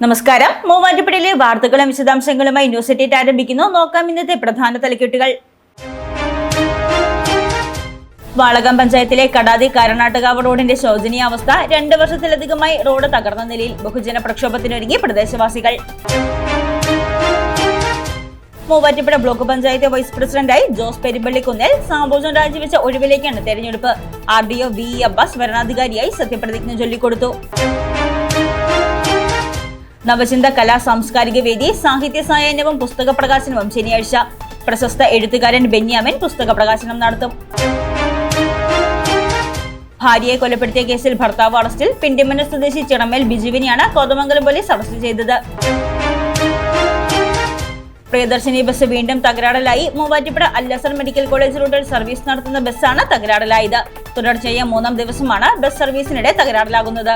നമസ്കാരം. മൂവാറ്റുപുഴയിലെ വാർത്തകളും വിശദാംശങ്ങളുമായി ന്യൂസ് എറ്റേറ്റ് ആരംഭിക്കുന്നു. നോക്കാം ഇന്നത്തെ പ്രധാന തലക്കെട്ടുകൾ. വാളകം പഞ്ചായത്തിലെ കടാതി കാരണാട്ടുകാവ് റോഡിന്റെ ശോചനീയാവസ്ഥ. 2 വർഷത്തിലധികമായി റോഡ് തകർന്ന നിലയിൽ. ബഹുജന പ്രക്ഷോഭത്തിനൊരുങ്ങി പ്രദേശവാസികൾ. മൂവാറ്റുപുഴ ബ്ലോക്ക് പഞ്ചായത്ത് വൈസ് പ്രസിഡന്റായി ജോസ് പെരുമ്പള്ളിക്കുന്നിൽ. സാബുജൻ രാജിവെച്ച ഒഴിവിലേക്കാണ് തെരഞ്ഞെടുപ്പ്. RDO VE അബ്ബാസ് വരണാധികാരിയായി സത്യപ്രതിജ്ഞ ചൊല്ലിക്കൊടുത്തു. നവചിന്ത കലാ സാംസ്കാരിക വേദി സാഹിത്യ സായാഹ്നവും പുസ്തക പ്രകാശനവും ശനിയാഴ്ച. പ്രശസ്ത എഴുത്തുകാരൻ ബെന്യാമിൻ പുസ്തക പ്രകാശനം നടത്തും. ഭാര്യയെ കൊലപ്പെടുത്തിയ കേസിൽ ഭർത്താവ് അറസ്റ്റിൽ. പിണ്ടിമന സ്വദേശി ചിറമേൽ ബിജുവിനെയാണ് കോതമംഗലം പോലീസ് അറസ്റ്റ് ചെയ്തത്. പ്രിയദർശിനി ബസ് വീണ്ടും തകരാറിലായി. മൂവാറ്റുപുഴ അൽ-അസർ മെഡിക്കൽ കോളേജ് റൂട്ടിൽ സർവീസ് നടത്തുന്ന ബസ്സാണ് തകരാറിലായത്. തുടർച്ചയായ 3-ാം ദിവസമാണ് ബസ് സർവീസിനിടെ തകരാറിലാകുന്നത്.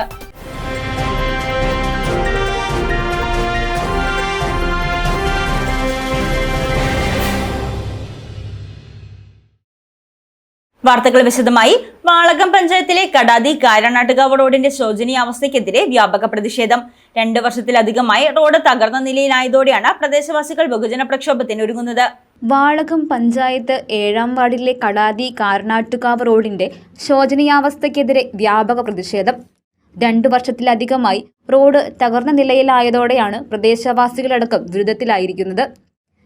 വാർത്തകൾ വിശദമായി. വാളകം പഞ്ചായത്തിലെ കടാതി കാരണാട്ടുകാവ് റോഡിന്റെ ശോചനീയാവസ്ഥയ്ക്കെതിരെ വ്യാപക പ്രതിഷേധം. 2 വർഷത്തിലധികമായി റോഡ് തകർന്ന നിലയിലായതോടെയാണ് പ്രദേശവാസികൾ ബഹുജന പ്രക്ഷോഭത്തിന് ഒരുങ്ങുന്നത്. വാളകം പഞ്ചായത്ത് 7-ാം വാർഡിലെ കടാതി കാരണാട്ടുകാവ് റോഡിന്റെ ശോചനീയാവസ്ഥയ്ക്കെതിരെ വ്യാപക പ്രതിഷേധം. 2 വർഷത്തിലധികമായി റോഡ് തകർന്ന നിലയിലായതോടെയാണ് പ്രദേശവാസികളടക്കം ദുരിതത്തിലായിരിക്കുന്നത്.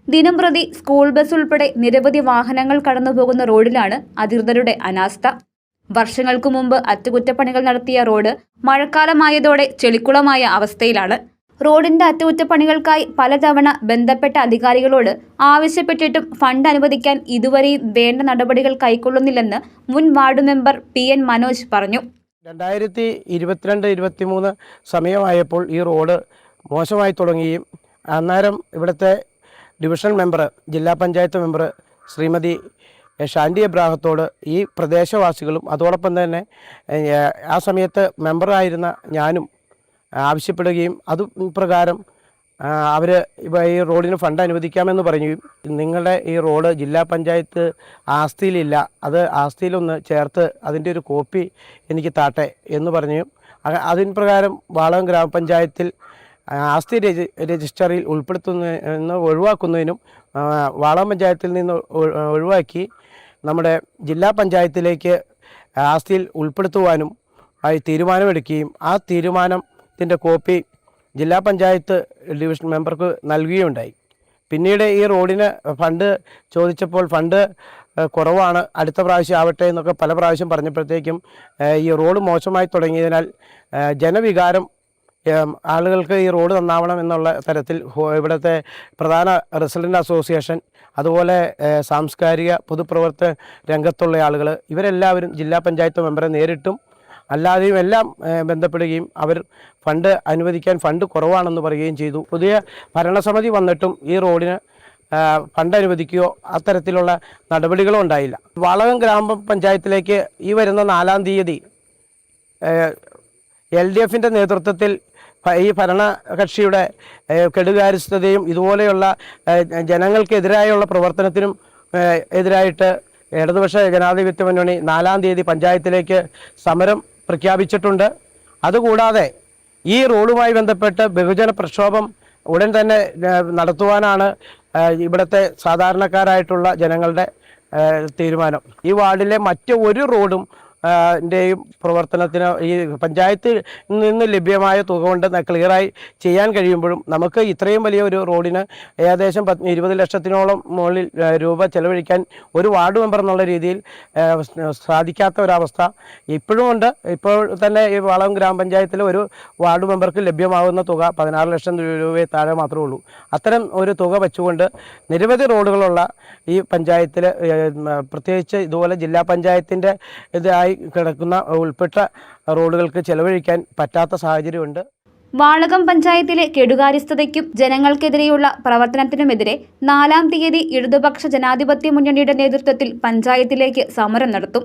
ദിനംപ്രതി സ്കൂൾ ബസ് ഉൾപ്പെടെ നിരവധി വാഹനങ്ങൾ കടന്നുപോകുന്ന റോഡിലാണ് അധികൃതരുടെ അനാസ്ഥ. വർഷങ്ങൾക്കു മുമ്പ് അറ്റകുറ്റപ്പണികൾ നടത്തിയ റോഡ് മഴക്കാലമായതോടെ ചെളിക്കുളമായ അവസ്ഥയിലാണ്. റോഡിന്റെ അറ്റകുറ്റപ്പണികൾക്കായി പലതവണ ബന്ധപ്പെട്ട അധികാരികളോട് ആവശ്യപ്പെട്ടിട്ടും ഫണ്ട് അനുവദിക്കാൻ ഇതുവരെയും വേണ്ട നടപടികൾ കൈക്കൊള്ളുന്നില്ലെന്ന് മുൻ വാർഡ് മെമ്പർ PN മനോജ് പറഞ്ഞു. 2022-23 സമയമായപ്പോൾ ഈ റോഡ് മോശമായി തുടങ്ങുകയും അന്നേരം ഇവിടുത്തെ ഡിവിഷൻ മെമ്പർ, ജില്ലാ പഞ്ചായത്ത് മെമ്പർ ശ്രീമതി ഷാൻഡി എബ്രാഹത്തോട് ഈ പ്രദേശവാസികളും അതോടൊപ്പം തന്നെ ആ സമയത്ത് മെമ്പറായിരുന്ന ഞാനും ആവശ്യപ്പെടുകയും അതുപ്രകാരം അവർ ഈ റോഡിന് ഫണ്ട് അനുവദിക്കാമെന്ന് പറയുകയും നിങ്ങളുടെ ഈ റോഡ് ജില്ലാ പഞ്ചായത്ത് ആസ്തിയിലില്ല, അത് ആസ്തിയിലൊന്ന് ചേർത്ത് അതിൻ്റെ ഒരു കോപ്പി എനിക്ക് താട്ടെ എന്ന് പറഞ്ഞു. അതിന് പ്രകാരം വാളകം ഗ്രാമപഞ്ചായത്തിൽ ആസ്തി രജിസ്റ്ററിൽ ഒഴിവാക്കുന്നതിനും വാളകം പഞ്ചായത്തിൽ നിന്ന് ഒഴിവാക്കി നമ്മുടെ ജില്ലാ പഞ്ചായത്തിലേക്ക് ആസ്തിയിൽ ഉൾപ്പെടുത്തുവാനും ആയി തീരുമാനമെടുക്കുകയും ആ തീരുമാനത്തിൻ്റെ കോപ്പി ജില്ലാ പഞ്ചായത്ത് ഡിവിഷൻ മെമ്പർക്ക് നൽകുകയുണ്ടായി. പിന്നീട് ഈ റോഡിന് ഫണ്ട് ചോദിച്ചപ്പോൾ ഫണ്ട് കുറവാണ്, അടുത്ത പ്രാവശ്യം ആവട്ടെ എന്നൊക്കെ പല പ്രാവശ്യം പറഞ്ഞപ്പോഴത്തേക്കും ഈ റോഡ് മോശമായി തുടങ്ങിയതിനാൽ ജനവികാരം ആളുകൾക്ക് ഈ റോഡ് നന്നാവണം എന്നുള്ള തരത്തിൽ ഇവിടുത്തെ പ്രധാന റെസിഡൻ്റ് അസോസിയേഷൻ, അതുപോലെ സാംസ്കാരിക പൊതുപ്രവർത്തന രംഗത്തുള്ള ആളുകൾ ഇവരെല്ലാവരും ജില്ലാ പഞ്ചായത്ത് മെമ്പറെ നേരിട്ടും അല്ലാതെയും എല്ലാം ബന്ധപ്പെടുകയും അവർ ഫണ്ട് അനുവദിക്കാൻ ഫണ്ട് കുറവാണെന്ന് പറയുകയും ചെയ്തു. പുതിയ ഭരണസമിതി വന്നിട്ടും ഈ റോഡിന് ഫണ്ട് അനുവദിക്കുകയോ അത്തരത്തിലുള്ള നടപടികളോ ഉണ്ടായില്ല. വാളകം ഗ്രാമപഞ്ചായത്തിലേക്ക് ഈ വരുന്ന 4-ാം തീയതി LDFൻ്റെ നേതൃത്വത്തിൽ ഈ ഭരണകക്ഷിയുടെ കെടുകാര്യസ്ഥതയും ഇതുപോലെയുള്ള ജനങ്ങൾക്കെതിരായുള്ള പ്രവർത്തനത്തിനും എതിരായിട്ട് ഇടതുപക്ഷ ജനാധിപത്യ മുന്നണി 4-ാം തീയതി പഞ്ചായത്തിലേക്ക് സമരം പ്രഖ്യാപിച്ചിട്ടുണ്ട്. അതുകൂടാതെ ഈ റോഡുമായി ബന്ധപ്പെട്ട് ബഹുജന പ്രക്ഷോഭം ഉടൻ തന്നെ നടത്തുവാനാണ് ഇവിടുത്തെ സാധാരണക്കാരായിട്ടുള്ള ജനങ്ങളുടെ തീരുമാനം. ഈ വാർഡിലെ മറ്റ് ഒരു റോഡും ൻ്റെയും പ്രവർത്തനത്തിന് ഈ പഞ്ചായത്തിൽ നിന്ന് ലഭ്യമായ തുക കൊണ്ട് ക്ലിയറായി ചെയ്യാൻ കഴിയുമ്പോഴും നമുക്ക് ഇത്രയും വലിയ ഒരു റോഡിന് ഏകദേശം 20 ലക്ഷത്തിനോളം മുകളിൽ രൂപ ചെലവഴിക്കാൻ ഒരു വാർഡ് മെമ്പർ എന്നുള്ള രീതിയിൽ സാധിക്കാത്ത ഒരവസ്ഥ ഇപ്പോഴും ഉണ്ട്. ഇപ്പോൾ തന്നെ ഈ വാളകം ഗ്രാമപഞ്ചായത്തിലെ ഒരു വാർഡ് മെമ്പർക്ക് ലഭ്യമാകുന്ന തുക 16 ലക്ഷം രൂപയെ താഴെ മാത്രമേ ഉള്ളൂ. അത്തരം ഒരു തുക വെച്ചുകൊണ്ട് നിരവധി റോഡുകളുള്ള ഈ പഞ്ചായത്തിൽ, പ്രത്യേകിച്ച് ഇതുപോലെ ജില്ലാ പഞ്ചായത്തിൻ്റെ ഇതായി കിടക്കുന്ന ഉൾപ്പെട്ട റോഡുകൾക്ക് ചെലവഴിക്കാൻ പറ്റാത്ത സാഹചര്യമുണ്ട്. വാളകം പഞ്ചായത്തിലെ കെടുകാര്യസ്ഥതയ്ക്കും ജനങ്ങൾക്കെതിരെയുള്ള പ്രവർത്തനത്തിനുമെതിരെ 4-ാം തീയതി ഇടതുപക്ഷ ജനാധിപത്യ മുന്നണിയുടെ നേതൃത്വത്തിൽ പഞ്ചായത്തിലേക്ക് സമരം നടത്തും.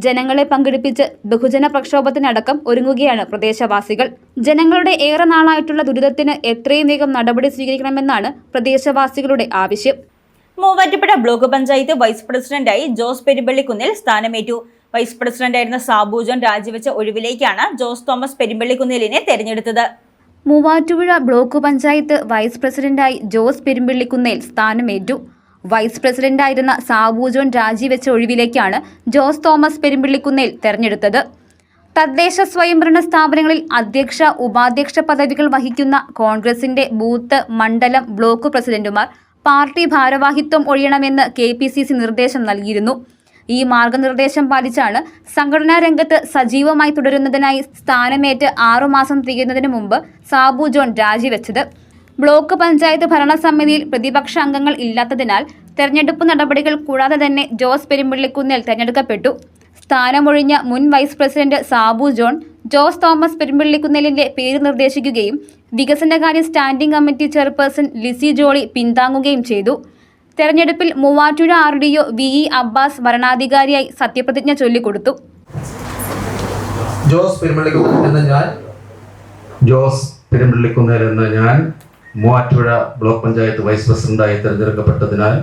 ജനങ്ങളെ പങ്കെടുപ്പിച്ച് ബഹുജന പ്രക്ഷോഭത്തിനടക്കം ഒരുങ്ങുകയാണ് പ്രദേശവാസികൾ. ജനങ്ങളുടെ ഏറെ നാളായിട്ടുള്ള ദുരിതത്തിന് എത്രയും വേഗം നടപടി സ്വീകരിക്കണമെന്നാണ് പ്രദേശവാസികളുടെ ആവശ്യം. മൂവാറ്റുപുഴ ബ്ലോക്ക് പഞ്ചായത്ത് വൈസ് പ്രസിഡന്റായി ജോസ് പെരുമ്പള്ളിക്കുന്നിൽ സ്ഥാനമേറ്റു. വൈസ് പ്രസിഡന്റായിരുന്ന സാബുജൻ രാജിവെച്ച ഒഴിവിലേക്കാണ് ജോസ് തോമസ് പെരുമ്പള്ളിക്കുന്നിലിനെ തെരഞ്ഞെടുത്തത്. മൂവാറ്റുപുഴ ബ്ലോക്ക് പഞ്ചായത്ത് വൈസ് പ്രസിഡന്റായി ജോസ് പെരുമ്പിള്ളിക്കുന്നേൽ സ്ഥാനമേറ്റു. വൈസ് പ്രസിഡന്റായിരുന്ന സാബു ജോൺ രാജിവെച്ച ഒഴിവിലേക്കാണ് ജോസ് തോമസ് പെരുമ്പിള്ളിക്കുന്നേൽ തെരഞ്ഞെടുത്തത്. തദ്ദേശ സ്വയംഭരണ സ്ഥാപനങ്ങളിൽ അധ്യക്ഷ, ഉപാധ്യക്ഷ പദവികൾ വഹിക്കുന്ന കോൺഗ്രസിന്റെ ബൂത്ത്, മണ്ഡലം, ബ്ലോക്ക് പ്രസിഡന്റുമാർ പാർട്ടി ഭാരവാഹിത്വം ഒഴിയണമെന്ന് KPCC നിർദ്ദേശം നൽകിയിരുന്നു. ഈ മാർഗനിർദ്ദേശം പാലിച്ചാണ് സംഘടനാ രംഗത്ത് സജീവമായി തുടരുന്നതിനായി സ്ഥാനമേറ്റ് 6 മാസം തികയുന്നതിന് മുമ്പ് സാബു ജോൺ രാജിവെച്ചത്. ബ്ലോക്ക് പഞ്ചായത്ത് ഭരണസമിതിയിൽ പ്രതിപക്ഷ അംഗങ്ങൾ ഇല്ലാത്തതിനാൽ തെരഞ്ഞെടുപ്പ് നടപടികൾ കൂടാതെ തന്നെ ജോസ് പെരുമ്പിള്ളിക്കുന്നേൽ തെരഞ്ഞെടുക്കപ്പെട്ടു. സ്ഥാനമൊഴിഞ്ഞ മുൻ വൈസ് പ്രസിഡന്റ് സാബു ജോൺ ജോസ് തോമസ് പെരുമ്പിള്ളിക്കുന്നേലിന്റെ പേര് നിർദ്ദേശിക്കുകയും വികസനകാര്യ standing committee chairperson Lizzy Jolly പിന്താങ്ങുകയും ചെയ്തു. തെരഞ്ഞെടുപ്പിൽ മൂവാറ്റുപുഴ RDO VE അബ്ബാസ് വരണാധികാരിയായി സത്യപ്രതിജ്ഞ ചൊല്ലിക്കൊടുത്തു. ജോസ് പെരുമ്പിള്ളിക്കുന്നേൽ എന്ന ഞാൻ മൂവാറ്റുപുഴ ബ്ലോക്ക് പഞ്ചായത്ത് വൈസ് പ്രസിഡന്റായി തിരഞ്ഞെടുക്കപ്പെട്ടതിനാൽ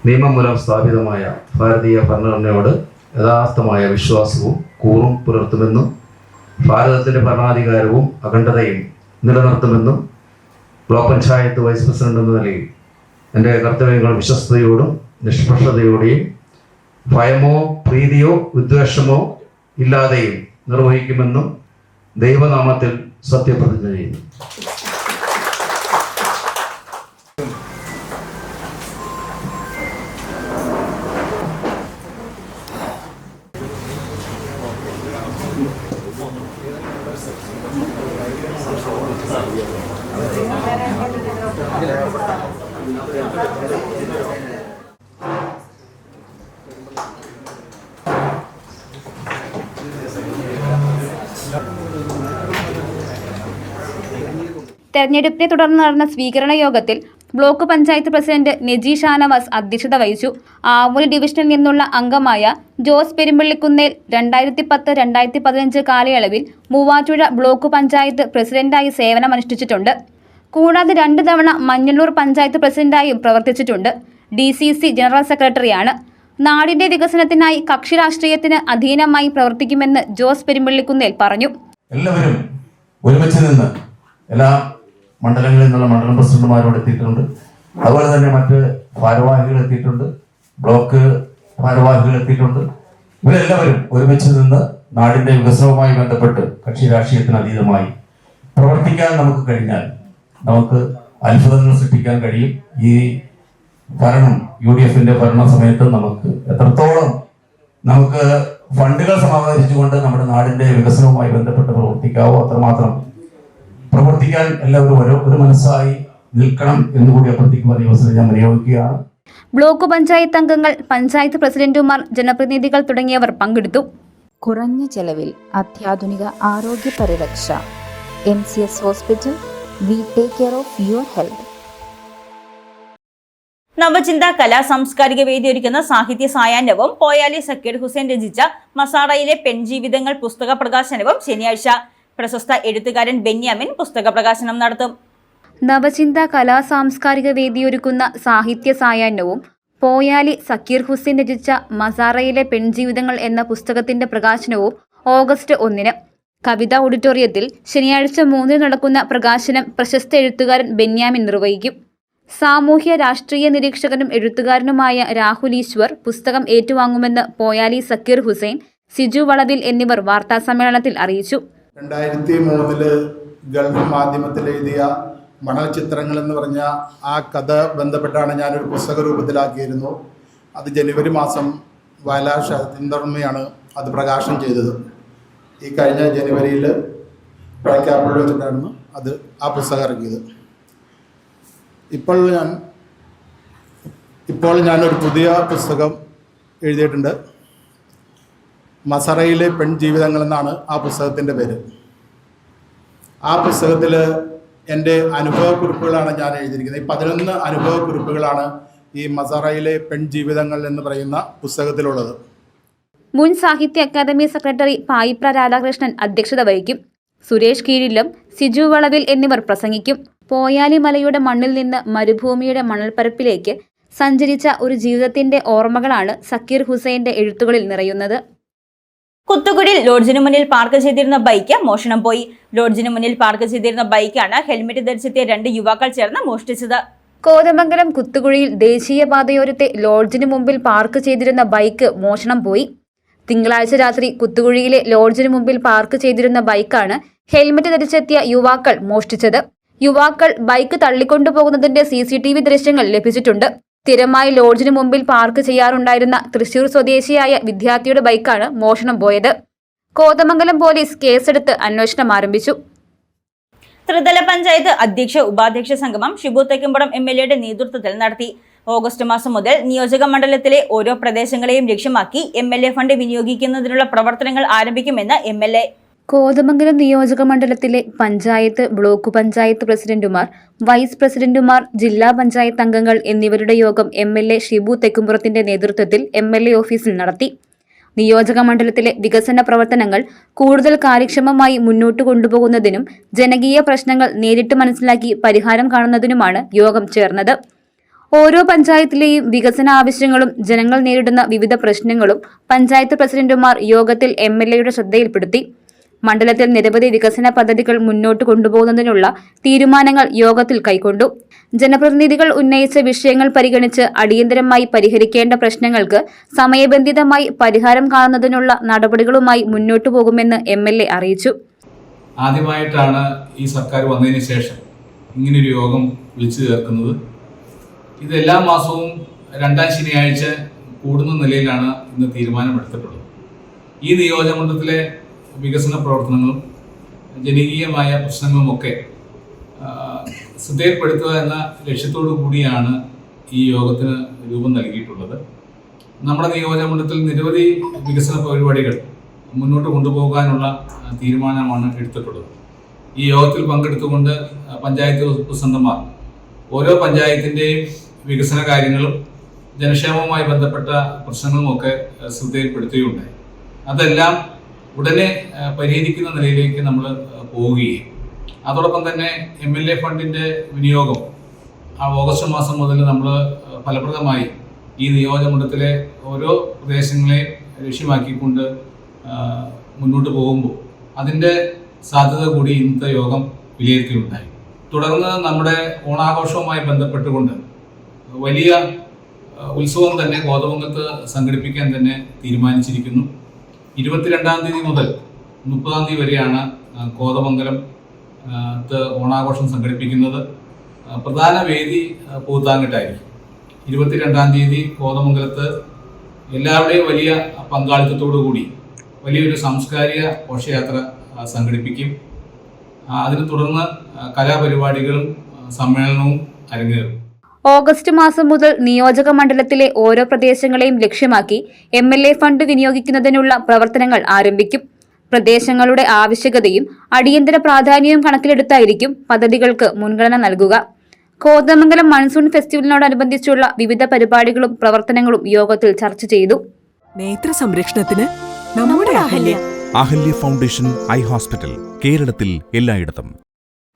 നിയമം മൂലം സ്ഥാപിതമായ ഭാരതീയ ഭരണഘടനയോട് യഥാർത്ഥമായ വിശ്വാസവും കൂറും പുലർത്തുമെന്നും ഭാരതത്തിന്റെ ഭരണാധികാരവും അഖണ്ഡതയും നിലനിർത്തുമെന്നും ബ്ലോക്ക് പഞ്ചായത്ത് വൈസ് പ്രസിഡന്റ് എന്ന നിലയിൽ എൻ്റെ കർത്തവ്യങ്ങൾ വിശ്വസ്തയോടും നിഷ്പക്ഷതയോടെയും ഭയമോ പ്രീതിയോ വിദ്വേഷമോ ഇല്ലാതെയും നിർവഹിക്കുമെന്നും ദൈവനാമത്തിൽ സത്യപ്രതിജ്ഞ ചെയ്യുന്നു. തെരഞ്ഞെടുപ്പിനെ തുടർന്ന് നടന്ന സ്വീകരണ യോഗത്തിൽ ബ്ലോക്ക് പഞ്ചായത്ത് പ്രസിഡന്റ് നെജി ഷാനവാസ് അധ്യക്ഷത വഹിച്ചു. ആവൂര് ഡിവിഷനിൽ നിന്നുള്ള അംഗമായ ജോസ് പെരുമ്പിള്ളിക്കുന്നേൽ 2010-2015 കാലയളവിൽ മൂവാറ്റുപുഴ ബ്ലോക്ക് പഞ്ചായത്ത് പ്രസിഡന്റായി സേവനമനുഷ്ഠിച്ചിട്ടുണ്ട്. കൂടാതെ 2 തവണ മഞ്ഞളൂർ പഞ്ചായത്ത് പ്രസിഡന്റായും പ്രവർത്തിച്ചിട്ടുണ്ട്. DCC ജനറൽ സെക്രട്ടറിയാണ്. നാടിന്റെ വികസനത്തിനായി കക്ഷി രാഷ്ട്രീയത്തിന് അധീനമായി പ്രവർത്തിക്കുമെന്ന് ജോസ് പെരുമ്പിള്ളിക്കുന്നേൽ പറഞ്ഞു. എല്ലാവരും ഒരുമിച്ച് നിന്ന് എല്ലാ മണ്ഡലങ്ങളിൽ നിന്നുള്ള മണ്ഡലം പ്രസിഡന്റുമാരോട് എത്തിയിട്ടുണ്ട്. അതുപോലെ തന്നെ മറ്റ് ഭാരവാഹികൾ എത്തിയിട്ടുണ്ട്, ബ്ലോക്ക് ഭാരവാഹികൾ എത്തിയിട്ടുണ്ട്. ഇവരെല്ലാവരും ഒരുമിച്ച് നിന്ന് നാടിന്റെ വികസനവുമായി ബന്ധപ്പെട്ട് കക്ഷി രാഷ്ട്രീയത്തിന് അതീതമായി പ്രവർത്തിക്കാൻ നമുക്ക് കഴിഞ്ഞാൽ നമുക്ക് അത്ഭുതങ്ങൾ സൃഷ്ടിക്കാൻ കഴിയും. ഈ ഭരണം UDFന്റെ ഭരണ സമയത്ത് നമുക്ക് എത്രത്തോളം നമുക്ക് ഫണ്ടുകൾ സമാഹരിച്ചുകൊണ്ട് നമ്മുടെ നാടിന്റെ വികസനവുമായി ബന്ധപ്പെട്ട് പ്രവർത്തിക്കാവോ അത്രമാത്രം പ്രവർത്തിക്കാൻ എല്ലാവരും ഒരു മനസ്സായി നിൽക്കണം എന്നുകൂടി അഭ്യർത്ഥിക്കുന്ന ഈ അവസരം ഞാൻ വിനിയോഗിക്കുകയാണ്. ബ്ലോക്ക് പഞ്ചായത്ത് അംഗങ്ങൾ, പഞ്ചായത്ത് പ്രസിഡന്റുമാർ, ജനപ്രതിനിധികൾ തുടങ്ങിയവർ പങ്കെടുത്തു. കുറഞ്ഞ ചെലവിൽ അത്യാധുനിക ആരോഗ്യ പരിരക്ഷ. MCS hospital. We take care of your health. Navachintha കലാ സാംസ്കാരിക വേദി ഒരുക്കുന്ന സാഹിത്യ സായാഹ്നവും പോയാലി സക്കീർ ഹുസൈൻ രചിച്ച മസാറയിലെ പെൺജീവിതങ്ങൾ പുസ്തക പ്രകാശനവും ശനിയാഴ്ച. പ്രശസ്ത എഴുത്തുകാരൻ ബെന്യാമിൻ പുസ്തക പ്രകാശനം നടത്തും. നവചിന്ത കലാ സാംസ്കാരിക വേദി ഒരുക്കുന്ന സാഹിത്യ സായാഹ്നവും പോയാലി സക്കീർ ഹുസൈൻ രചിച്ച മസാറയിലെ പെൺജീവിതങ്ങൾ എന്ന പുസ്തകത്തിന്റെ പ്രകാശനവും ഓഗസ്റ്റ് 1-ന് കവിതാ ഓഡിറ്റോറിയത്തിൽ ശനിയാഴ്ച 3-ന് നടക്കുന്ന പ്രകാശനം പ്രശസ്ത എഴുത്തുകാരൻ ബെന്യാമിൻ നിർവഹിക്കും. സാമൂഹ്യ രാഷ്ട്രീയ നിരീക്ഷകനും എഴുത്തുകാരനുമായ രാഹുൽ ഈശ്വർ പുസ്തകം ഏറ്റുവാങ്ങുമെന്ന് പോയാലി സക്കീർ ഹുസൈൻ, സിജു വളവിൽ എന്നിവർ വാർത്താസമ്മേളനത്തിൽ അറിയിച്ചു. 2003 ഗൾഫ് മാധ്യമത്തിൽ എഴുതിയ മണൽ ചിത്രങ്ങൾ എന്ന് പറഞ്ഞ ആ കഥ ബന്ധപ്പെട്ടാണ് ഞാനൊരു പുസ്തക രൂപത്തിലാക്കിയിരുന്നു. അത് ജനുവരി മാസം വയലാർ ഷാദിന്ദർമ്മയാണ് അത് പ്രകാശനം ചെയ്തത്. ഈ കഴിഞ്ഞ ജനുവരിയിൽ പഴക്കാപ്പുഴ വെച്ചിട്ടാണ് ആ പുസ്തകം ഇറങ്ങിയത്. ഇപ്പോൾ ഞാനൊരു പുതിയ പുസ്തകം എഴുതിയിട്ടുണ്ട്. മസറയിലെ പെൺജീവിതങ്ങൾ എന്നാണ് ആ പുസ്തകത്തിൻ്റെ പേര്. ആ പുസ്തകത്തിൽ എൻ്റെ അനുഭവക്കുറിപ്പുകളാണ് ഞാൻ എഴുതിയിരിക്കുന്നത്. ഈ 11 അനുഭവക്കുറിപ്പുകളാണ് ഈ മസറയിലെ പെൺജീവിതങ്ങൾ എന്ന് പറയുന്ന പുസ്തകത്തിലുള്ളത്. മുൻ സാഹിത്യ അക്കാദമി സെക്രട്ടറി പായിപ്ര രാധാകൃഷ്ണൻ അധ്യക്ഷത വഹിക്കും. സുരേഷ് കീഴിലും, സിജു വളവിൽ എന്നിവർ പ്രസംഗിക്കും. പോയാലി മലയുടെ മണ്ണിൽ നിന്ന് മരുഭൂമിയുടെ മണൽപ്പരപ്പിലേക്ക് സഞ്ചരിച്ച ഒരു ജീവിതത്തിന്റെ ഓർമ്മകളാണ് സക്കീർ ഹുസൈന്റെ എഴുത്തുകളിൽ നിറയുന്നത്. കുത്തുകുടിയിൽ ലോഡ്ജിന് മുന്നിൽ പാർക്ക് ചെയ്തിരുന്ന ബൈക്ക് മോഷണം പോയി. ലോഡ്ജിന് മുന്നിൽ പാർക്ക് ചെയ്തിരുന്ന ബൈക്കാണ് ഹെൽമെറ്റ് ധരിച്ചെത്തിയ 2 യുവാക്കൾ ചേർന്ന് മോഷ്ടിച്ചത്. കോതമംഗലം കുത്തുകുഴിയിൽ ദേശീയപാതയോരത്തെ ലോഡ്ജിന് മുമ്പിൽ പാർക്ക് ചെയ്തിരുന്ന ബൈക്ക് മോഷണം പോയി. തിങ്കളാഴ്ച രാത്രി കുത്തുകുഴിയിലെ ലോഡ്ജിന് മുമ്പിൽ പാർക്ക് ചെയ്തിരുന്ന ബൈക്കാണ് ഹെൽമെറ്റ് ധരിച്ചെത്തിയ യുവാക്കൾ മോഷ്ടിച്ചത്. യുവാക്കൾ ബൈക്ക് തള്ളിക്കൊണ്ടുപോകുന്നതിന്റെ CCTV ദൃശ്യങ്ങൾ ലഭിച്ചിട്ടുണ്ട്. സ്ഥിരമായി ലോഡ്ജിന് മുമ്പിൽ പാർക്ക് ചെയ്യാറുണ്ടായിരുന്ന തൃശൂർ സ്വദേശിയായ വിദ്യാർത്ഥിയുടെ ബൈക്കാണ് മോഷണം പോയത്. കോതമംഗലം പോലീസ് കേസെടുത്ത് അന്വേഷണം ആരംഭിച്ചു. ത്രിതല പഞ്ചായത്ത് അധ്യക്ഷ ഉപാധ്യക്ഷ സംഗമം ഷിബു തെക്കുംപടം MLAയുടെ നേതൃത്വത്തിൽ നടത്തി. ഓഗസ്റ്റ് മാസം മുതൽ നിയോജക മണ്ഡലത്തിലെ ഓരോ പ്രദേശങ്ങളെയും ലക്ഷ്യമാക്കി MLA ഫണ്ട് വിനിയോഗിക്കുന്നതിനുള്ള പ്രവർത്തനങ്ങൾ ആരംഭിക്കുമെന്ന് MLA. കോതമംഗലം നിയോജക മണ്ഡലത്തിലെ പഞ്ചായത്ത്, ബ്ലോക്ക് പഞ്ചായത്ത് പ്രസിഡന്റുമാർ, വൈസ് പ്രസിഡന്റുമാർ, ജില്ലാ പഞ്ചായത്ത് അംഗങ്ങൾ എന്നിവരുടെ യോഗം MLA ഷിബു തെക്കുംപുറത്തിന്റെ നേതൃത്വത്തിൽ MLA ഓഫീസിൽ നടത്തി. നിയോജക മണ്ഡലത്തിലെ വികസന പ്രവർത്തനങ്ങൾ കൂടുതൽ കാര്യക്ഷമമായി മുന്നോട്ട് കൊണ്ടുപോകുന്നതിനും ജനകീയ പ്രശ്നങ്ങൾ നേരിട്ട് മനസ്സിലാക്കി പരിഹാരം കാണുന്നതിനുമാണ് യോഗം ചേർന്നത്. ഓരോ പഞ്ചായത്തിലെയും വികസന ആവശ്യങ്ങളും ജനങ്ങൾ നേരിടുന്ന വിവിധ പ്രശ്നങ്ങളും പഞ്ചായത്ത് പ്രസിഡന്റുമാർ യോഗത്തിൽ MLAയുടെ ശ്രദ്ധയിൽപ്പെടുത്തി. മണ്ഡലത്തിൽ നിരവധി വികസന പദ്ധതികൾ മുന്നോട്ട് കൊണ്ടുപോകുന്നതിനുള്ള തീരുമാനങ്ങൾ യോഗത്തിൽ കൈക്കൊണ്ടു. ജനപ്രതിനിധികൾ ഉന്നയിച്ച വിഷയങ്ങൾ പരിഗണിച്ച് അടിയന്തരമായി പരിഹരിക്കേണ്ട പ്രശ്നങ്ങൾക്ക് സമയബന്ധിതമായി പരിഹാരം കാണുന്നതിനുള്ള നടപടികളുമായി മുന്നോട്ടു പോകുമെന്ന് MLA അറിയിച്ചു. ആദ്യമായിട്ടാണ് ഈ സർക്കാർ വന്നതിന് ശേഷം ഇങ്ങനൊരു യോഗം വിളിച്ചു ചേർക്കുന്നത്. ഇത് എല്ലാ മാസവും 2ാം ശനിയാഴ്ച കൂടുന്ന നിലയിലാണ് ഇന്ന് തീരുമാനമെടുത്തിട്ടുള്ളത്. ഈ നിയോജകമണ്ഡലത്തിലെ വികസന പ്രവർത്തനങ്ങളും ജനകീയമായ പ്രശ്നങ്ങളുമൊക്കെ ശ്രദ്ധയിൽപ്പെടുത്തുക എന്ന ലക്ഷ്യത്തോടു കൂടിയാണ് ഈ യോഗത്തിന് രൂപം നൽകിയിട്ടുള്ളത്. നമ്മുടെ നിയോജകമണ്ഡലത്തിൽ നിരവധി വികസന പരിപാടികൾ മുന്നോട്ട് കൊണ്ടുപോകാനുള്ള തീരുമാനമാണ് എടുത്തിട്ടുള്ളത്. ഈ യോഗത്തിൽ പങ്കെടുത്തുകൊണ്ട് പഞ്ചായത്ത് പ്രസിഡന്റുമാർ ഓരോ പഞ്ചായത്തിൻ്റെയും വികസന കാര്യങ്ങളും ജനക്ഷേമവുമായി ബന്ധപ്പെട്ട പ്രശ്നങ്ങളുമൊക്കെ ശ്രദ്ധയിൽപ്പെടുത്തുകയുണ്ടായി. അതെല്ലാം ഉടനെ പരിഹരിക്കുന്ന നിലയിലേക്ക് നമ്മൾ പോവുകയും അതോടൊപ്പം തന്നെ MLA ഫണ്ടിൻ്റെ വിനിയോഗം ഓഗസ്റ്റ് മാസം മുതൽ നമ്മൾ ഫലപ്രദമായി ഈ നിയോജകമണ്ഡലത്തിലെ ഓരോ പ്രദേശങ്ങളെയും ലക്ഷ്യമാക്കിക്കൊണ്ട് മുന്നോട്ട് പോകുമ്പോൾ അതിൻ്റെ സാധ്യത കൂടി ഇന്നത്തെ യോഗം വിലയിരുത്തിയുണ്ടായി. തുടർന്ന് നമ്മുടെ ഓണാഘോഷവുമായി ബന്ധപ്പെട്ടുകൊണ്ട് വലിയ ഉത്സവം തന്നെ കോതമംഗലത്ത് സംഘടിപ്പിക്കാൻ തന്നെ തീരുമാനിച്ചിരിക്കുന്നു. 22-ാം തീയതി മുതൽ 30-ാം തീയതി വരെയാണ് കോതമംഗലം ഓണാഘോഷം സംഘടിപ്പിക്കുന്നത്. പ്രധാന വേദി പൂത്താങ്ങിട്ടായിരിക്കും. 22-ാം തീയതി കോതമംഗലത്ത് എല്ലാവരുടെയും വലിയ പങ്കാളിത്തത്തോടു കൂടി വലിയൊരു സാംസ്കാരിക ഘോഷയാത്ര സംഘടിപ്പിക്കും. അതിനെ തുടർന്ന് കലാപരിപാടികളും സമ്മേളനവും അരങ്ങേറും. ഓഗസ്റ്റ് മാസം മുതൽ നിയോജക മണ്ഡലത്തിലെ ഓരോ പ്രദേശങ്ങളെയും ലക്ഷ്യമാക്കി MLA ഫണ്ട് വിനിയോഗിക്കുന്നതിനുള്ള പ്രവർത്തനങ്ങൾ ആരംഭിക്കും. പ്രദേശങ്ങളുടെ ആവശ്യകതയും അടിയന്തര പ്രാധാന്യവും കണക്കിലെടുത്തായിരിക്കും പദ്ധതികൾക്ക് മുൻഗണന നൽകുക. കോതമംഗലം മൺസൂൺ ഫെസ്റ്റിവലിനോടനുബന്ധിച്ചുള്ള വിവിധ പരിപാടികളും പ്രവർത്തനങ്ങളും യോഗത്തിൽ ചർച്ച ചെയ്തു. നേത്ര സംരക്ഷണത്തിന് നമ്മുടെ അഹല്യ ഫൗണ്ടേഷൻ ഐ ഹോസ്പിറ്റൽ, കേരളത്തിൽ എല്ലായിടത്തും.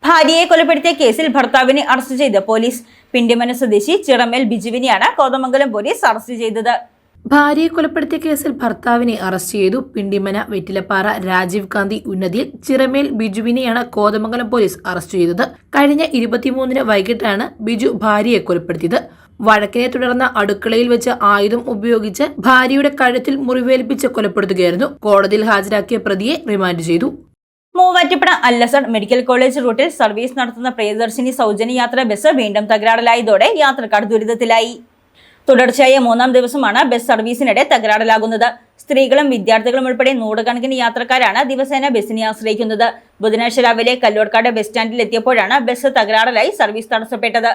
ഭാര്യയെ കൊലപ്പെടുത്തിയ കേസിൽ ഭർത്താവിനെ അറസ്റ്റ് ചെയ്ത പോലീസ്. പിണ്ടിമന സ്വദേശി ചിറമേൽ ബിജുവിനെയാണ് കോതമംഗലം പോലീസ് അറസ്റ്റ് ചെയ്തത്. ഭാര്യയെ കൊലപ്പെടുത്തിയ കേസിൽ ഭർത്താവിനെ അറസ്റ്റ് ചെയ്തു. പിണ്ടിമന വെറ്റിലപ്പാറ രാജീവ് ഗാന്ധി ഉന്നതിയിൽ ചിറമേൽ ബിജുവിനെയാണ് കോതമംഗലം പോലീസ് അറസ്റ്റ് ചെയ്തത്. കഴിഞ്ഞ 23-ന് വൈകിട്ടാണ് ബിജു ഭാര്യയെ കൊലപ്പെടുത്തിയത്. വഴക്കിനെ തുടർന്ന് അടുക്കളയിൽ വെച്ച് ആയുധം ഉപയോഗിച്ച് ഭാര്യയുടെ കഴുത്തിൽ മുറിവേൽപ്പിച്ച് കൊലപ്പെടുത്തുകയായിരുന്നു. കോടതിയിൽ ഹാജരാക്കിയ പ്രതിയെ റിമാൻഡ് ചെയ്തു. മൂവാറ്റുപുഴ അല്ലസഡ് മെഡിക്കൽ കോളേജ് റൂട്ടിൽ സർവീസ് നടത്തുന്ന പ്രിയദർശിനി സൗജന്യ യാത്രാ ബസ് വീണ്ടും തകരാറിലായതോടെ യാത്രക്കാർ ദുരിതത്തിലായി. തുടർച്ചയായ 3-ാം ദിവസമാണ് ബസ് സർവീസിനിടെ തകരാറിലാകുന്നത്. സ്ത്രീകളും വിദ്യാർത്ഥികളും ഉൾപ്പെടെ നൂറുകണക്കിന് യാത്രക്കാരാണ് ദിവസേന ബസ്സിനെ ആശ്രയിക്കുന്നത്. ബുധനാഴ്ച രാവിലെ കല്ലൂർക്കാട് ബസ് സ്റ്റാൻഡിൽ എത്തിയപ്പോഴാണ് ബസ് തകരാറിലായി സർവീസ് തടസ്സപ്പെട്ടത്.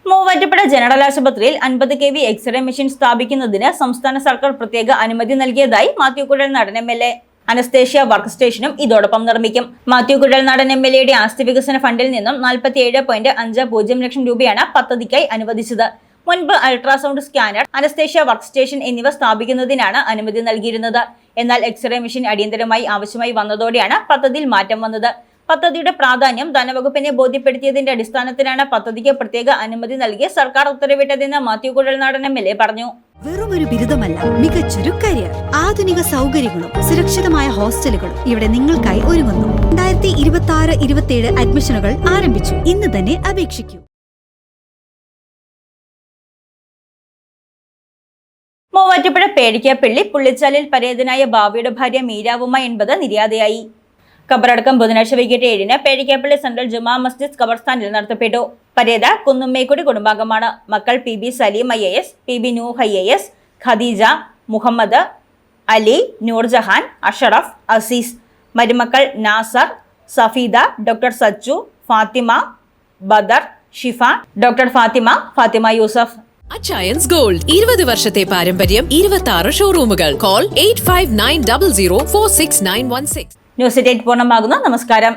മൂവാറ്റുപുഴ ജനറൽ ആശുപത്രിയിൽ 50 kV എക്സ്റേ മെഷീൻ സ്ഥാപിക്കുന്നതിന് സംസ്ഥാന സർക്കാർ പ്രത്യേക അനുമതി നൽകിയതായി Mathew Kuzhalnadan MLA. Anaesthesia work സ്റ്റേഷനും ഇതോടൊപ്പം നിർമ്മിക്കും. മാത്യു കുഴൽനാടൻ MLAയുടെ ആസ്തി വികസന ഫണ്ടിൽ നിന്നും 47.50 ലക്ഷം രൂപയാണ് പദ്ധതിക്കായി അനുവദിച്ചത്. മുൻപ് ultrasound scanner, anaesthesia work station എന്നിവ സ്ഥാപിക്കുന്നതിനാണ് അനുമതി നൽകിയിരുന്നത്. എന്നാൽ എക്സ്റേ മെഷീൻ അടിയന്തരമായി ആവശ്യമായി വന്നതോടെയാണ് പദ്ധതിയിൽ മാറ്റം വന്നത്. പദ്ധതിയുടെ പ്രാധാന്യം ധനവകുപ്പിനെ ബോധ്യപ്പെടുത്തിയതിന്റെ അടിസ്ഥാനത്തിലാണ് പദ്ധതിക്ക് പ്രത്യേക അനുമതി നൽകി സർക്കാർ ഉത്തരവിട്ടതെന്ന് മാത്യു കുഴൽനാടൻ MLA പറഞ്ഞു. വെറുമൊരു ബിരുദമല്ല, മികച്ചൊരു കരിയർ. ആധുനിക സൗകര്യങ്ങളും സുരക്ഷിതമായ ഹോസ്റ്റലുകളും ഇവിടെ നിങ്ങൾക്കായി ഒരുങ്ങുന്നു. 2026-27 അഡ്മിഷനുകൾ ആരംഭിച്ചു. ഇന്ന് തന്നെ അപേക്ഷിക്കൂ. മൂവാറ്റുപുഴ പേടിക്കാപ്പള്ളി പുള്ളിച്ചാലിൽ പരേതനായ ബാബിയുടെ ഭാര്യ മീരാവുമ്മ 80 നിര്യാതയായി. ഖബറടക്കം ബുധനാഴ്ച വൈകിട്ട് 7-ന് പേടിക്കാപ്പള്ളി സെൻട്രൽ ജുമാ മസ്ജിദ് ഖബർസ്ഥാനിൽ നടത്തപ്പെട്ടു. പരേത കുന്നുമ്മേക്കുടി കുടുംബാംഗമാണ്. മക്കൾ PB Saleem IAS, PB Nuh IAS, Khadija, Muhammad, Ali, Nurjahan, Ashraf, Azeez. മരുമക്കൾ നാസർ, സഫീദ, ഡോക്ടർ സച്ചു, ഫാത്തിമ, ബദർ, ഷിഫ, ഡോക്ടർ ഫാത്തിമ യൂസഫ്. അച്ചയൻസ് ഗോൾഡ് 20 വർഷത്തെ പാരമ്പര്യം, 26 ഷോറൂമുകൾ. കോൾ 8590046916. ന്യൂസ് 8 പൂർണ്ണമാകുന്നു. നമസ്കാരം.